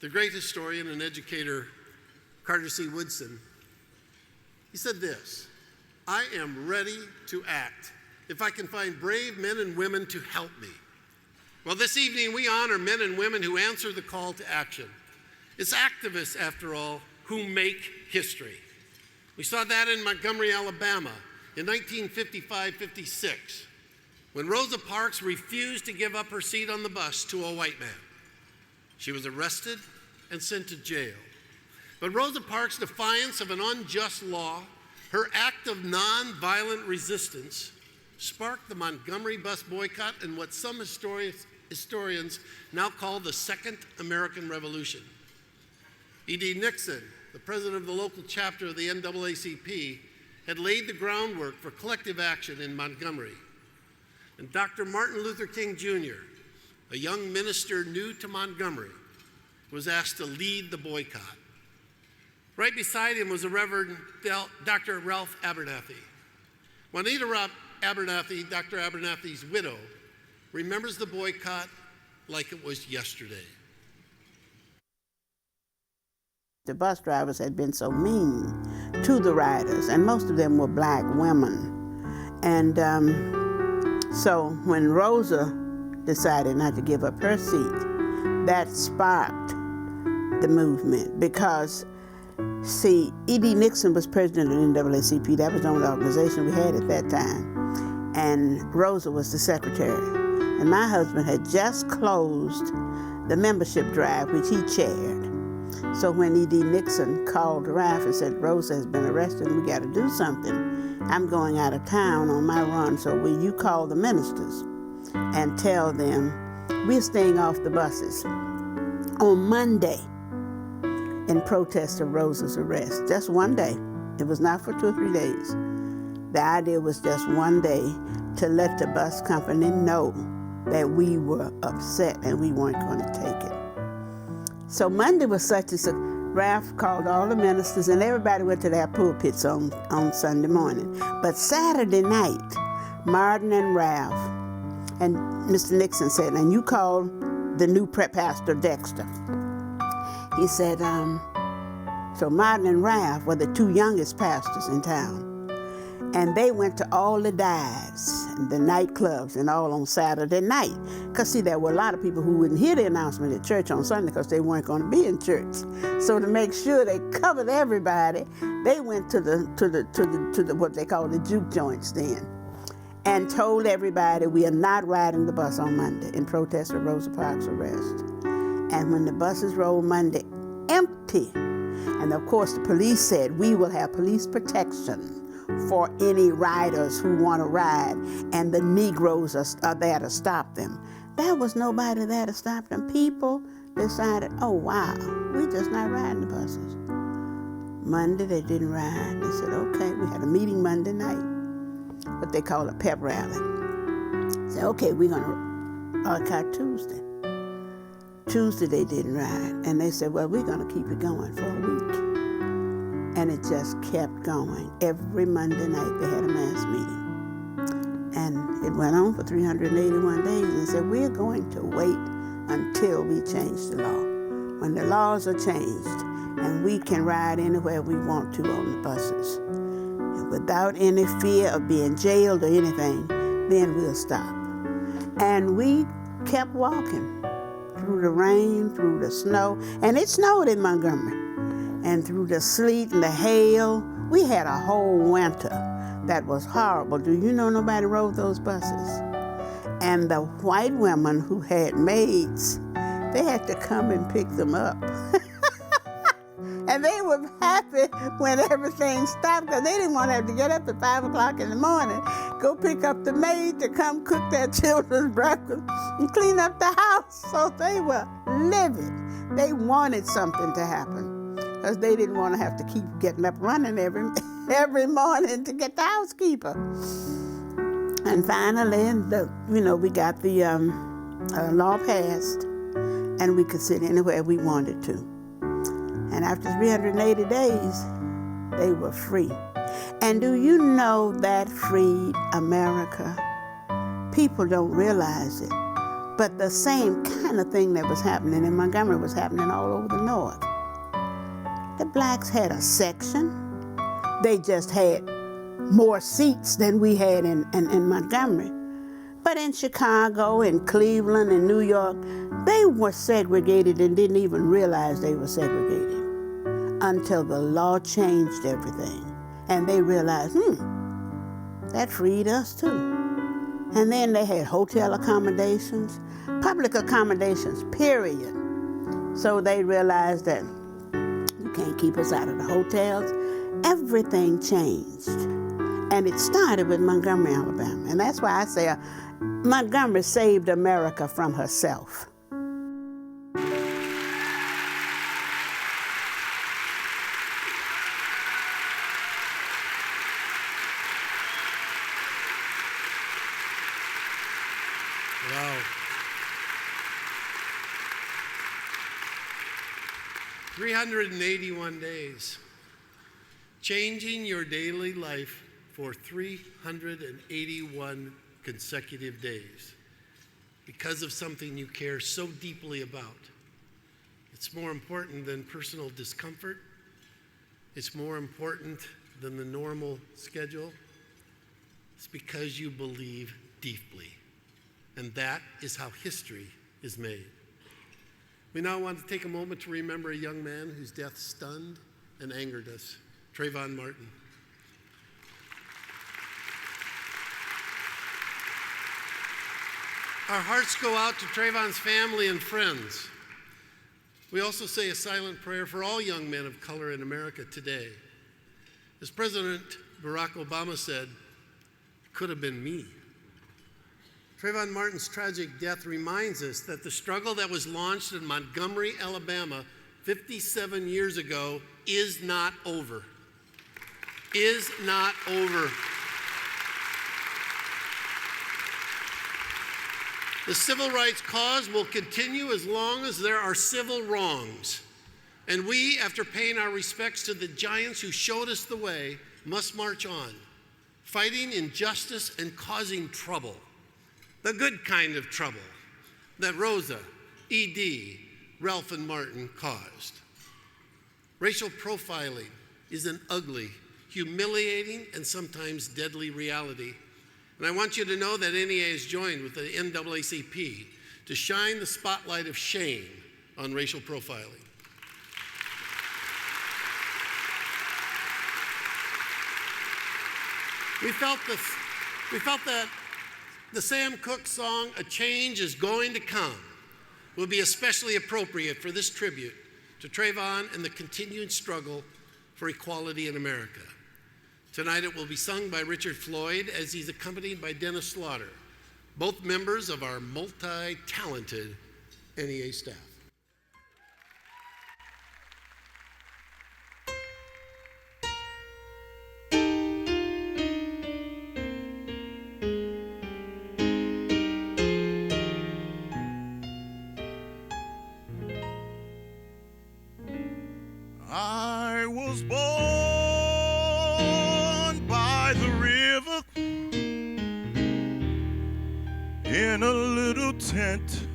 The great historian and educator Carter C. Woodson, he said this: "I am ready to act if I can find brave men and women to help me." Well, this evening we honor men and women who answer the call to action. It's activists, after all, who make history. We saw that in Montgomery, Alabama in 1955-56, when Rosa Parks refused to give up her seat on the bus to a white man. She was arrested and sent to jail. But Rosa Parks' defiance of an unjust law, her act of nonviolent resistance, sparked the Montgomery Bus Boycott and what some historians now call the Second American Revolution. E.D. Nixon, the president of the local chapter of the NAACP, had laid the groundwork for collective action in Montgomery. And Dr. Martin Luther King Jr., a young minister new to Montgomery, was asked to lead the boycott. Right beside him was the Reverend Dr. Ralph Abernathy. Juanita Abernathy, Dr. Abernathy's widow, remembers the boycott like it was yesterday. The bus drivers had been so mean to the riders, and most of them were black women. And so when Rosa decided not to give up her seat, that sparked the movement, because, see, E.D. Nixon was president of the NAACP. That was the only organization we had at that time. And Rosa was the secretary. And my husband had just closed the membership drive, which he chaired. So when E.D. Nixon called Ralph and said, "Rosa has been arrested and we got to do something. I'm going out of town on my run, so will you call the ministers and tell them we're staying off the buses on Monday in protest of Rosa's arrest." Just one day. It was not for 2 or 3 days. The idea was just one day to let the bus company know that we were upset and we weren't going to take it. So Monday was such a Ralph called all the ministers, and everybody went to their pulpits on Sunday morning. But Saturday night, Martin and Ralph and Mr. Nixon said, "And you call the new pastor Dexter." He said, so Martin and Ralph were the two youngest pastors in town. And they went to all the dives and the nightclubs and all on Saturday night. Because, see, there were a lot of people who wouldn't hear the announcement at church on Sunday because they weren't going to be in church. So to make sure they covered everybody, they went to the what they call the juke joints then, and told everybody, "We are not riding the bus on Monday in protest of Rosa Parks' arrest." And when the buses rolled Monday, empty. And of course the police said, "We will have police protection for any riders who want to ride, and the Negroes are there to stop them." There was nobody there to stop them. People decided, "Oh wow, we're just not riding the buses." Monday they didn't ride. They said, "Okay," we had a meeting Monday night, what they call a pep rally. Said, "Okay, we're gonna boycott Tuesday." Tuesday they didn't ride, and they said, "Well, we're gonna keep it going for a week." And it just kept going. Every Monday night they had a mass meeting. And it went on for 381 days, and said, "We're going to wait until we change the law. When the laws are changed and we can ride anywhere we want to on the buses, and without any fear of being jailed or anything, then we'll stop." And we kept walking through the rain, through the snow, and it snowed in Montgomery, and through the sleet and the hail. We had a whole winter that was horrible. Do you know nobody rode those buses? And the white women who had maids, they had to come and pick them up. And they were happy when everything stopped, because they didn't want to have to get up at 5 o'clock in the morning, go pick up the maid to come cook their children's breakfast and clean up the house. So they were livid. They wanted something to happen, because they didn't want to have to keep getting up running every morning to get the housekeeper. And finally, we got the law passed, and we could sit anywhere we wanted to. And after 380 days, they were free. And do you know that freed America? People don't realize it. But the same kind of thing that was happening in Montgomery was happening all over the North. The blacks had a section. They just had more seats than we had in Montgomery. But in Chicago, in Cleveland, in New York, they were segregated and didn't even realize they were segregated until the law changed everything. And they realized, that freed us too. And then they had hotel accommodations, public accommodations, period. So they realized that you can't keep us out of the hotels. Everything changed. And it started with Montgomery, Alabama. And that's why I say Montgomery saved America from herself. Wow. 381 days. Changing your daily life for 381 consecutive days because of something you care so deeply about. It's more important than personal discomfort. It's more important than the normal schedule. It's because you believe deeply. And that is how history is made. We now want to take a moment to remember a young man whose death stunned and angered us, Trayvon Martin. Our hearts go out to Trayvon's family and friends. We also say a silent prayer for all young men of color in America today. As President Barack Obama said, it could have been me. Trayvon Martin's tragic death reminds us that the struggle that was launched in Montgomery, Alabama 57 years ago is not over. Is not over. The civil rights cause will continue as long as there are civil wrongs. And we, after paying our respects to the giants who showed us the way, must march on, fighting injustice and causing trouble. The good kind of trouble that Rosa, E.D., Ralph, and Martin caused. Racial profiling is an ugly, humiliating, and sometimes deadly reality. And I want you to know that NEA has joined with the NAACP to shine the spotlight of shame on racial profiling. We felt that the Sam Cooke song, "A Change Is Going to Come," will be especially appropriate for this tribute to Trayvon and the continued struggle for equality in America. Tonight it will be sung by Richard Floyd as he's accompanied by Dennis Slaughter, both members of our multi-talented NEA staff. I was born by the river in a little tent.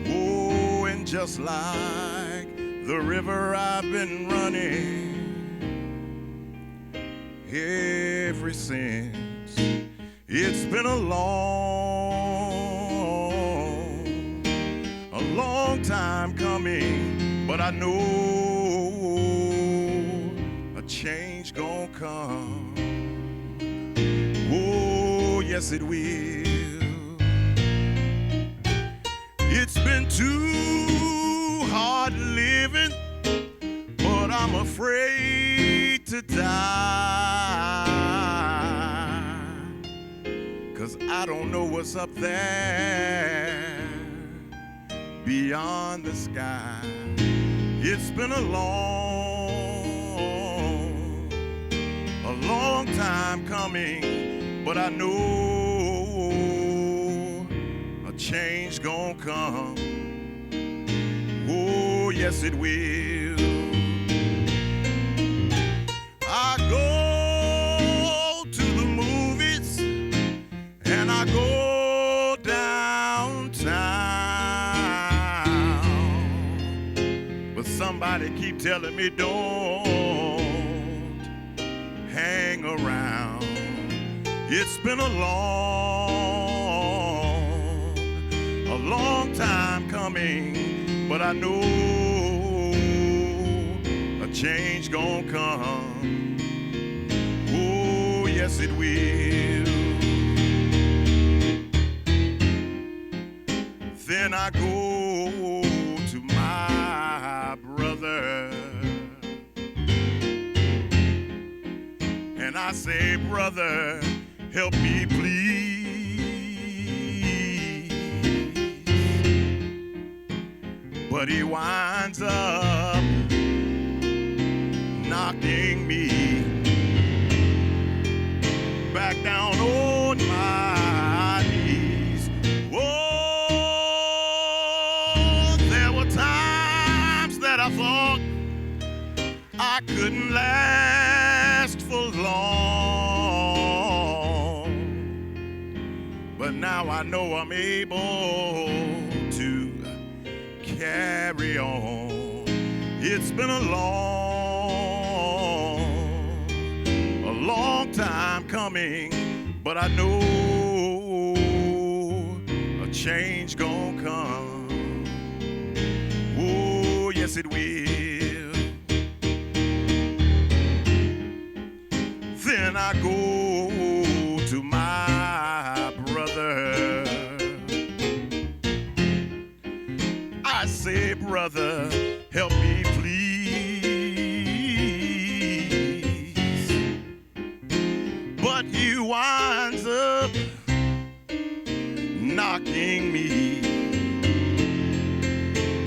Oh, and just like the river I've been running ever since. It's been a long time coming, but I know a change gonna come. Oh, yes it will. It's been too hard living, but I'm afraid to die, 'cause I don't know what's up there beyond the sky. It's been a long time coming, but I know a change gonna come. Oh, yes it will. I go to the movies and I go downtown. but somebody keep telling me don't hang around. It's been a long time coming, but I know a change gonna come. Oh, yes it will. Then I go to my brother and I say, brother, help me please. But he winds up knocking me back down on my knees. Oh, there were times that I thought I couldn't last for long, but now I know I'm able to carry on. It's been a long time coming, but I know a change gonna come. Oh, yes it will. Then I go to my brother. I say, brother, help me please. But he winds up knocking me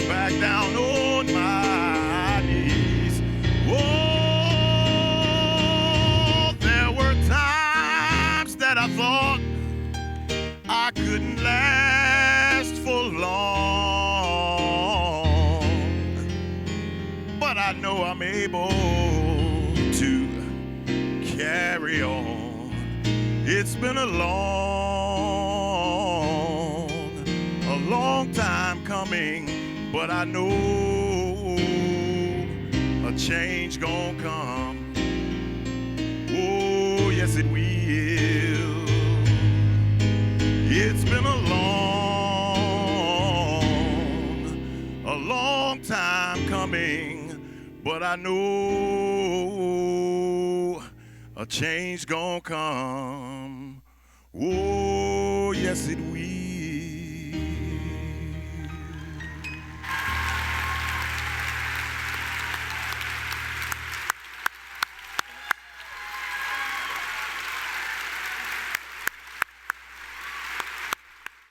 back down on my knees. Oh, there were times that I thought I couldn't last for long, but I know I'm able to carry on. It's been a long time coming, but I know a change gonna come. Oh, yes it will. It's been a long time coming, but I know a change gonna come. Oh, yes it will.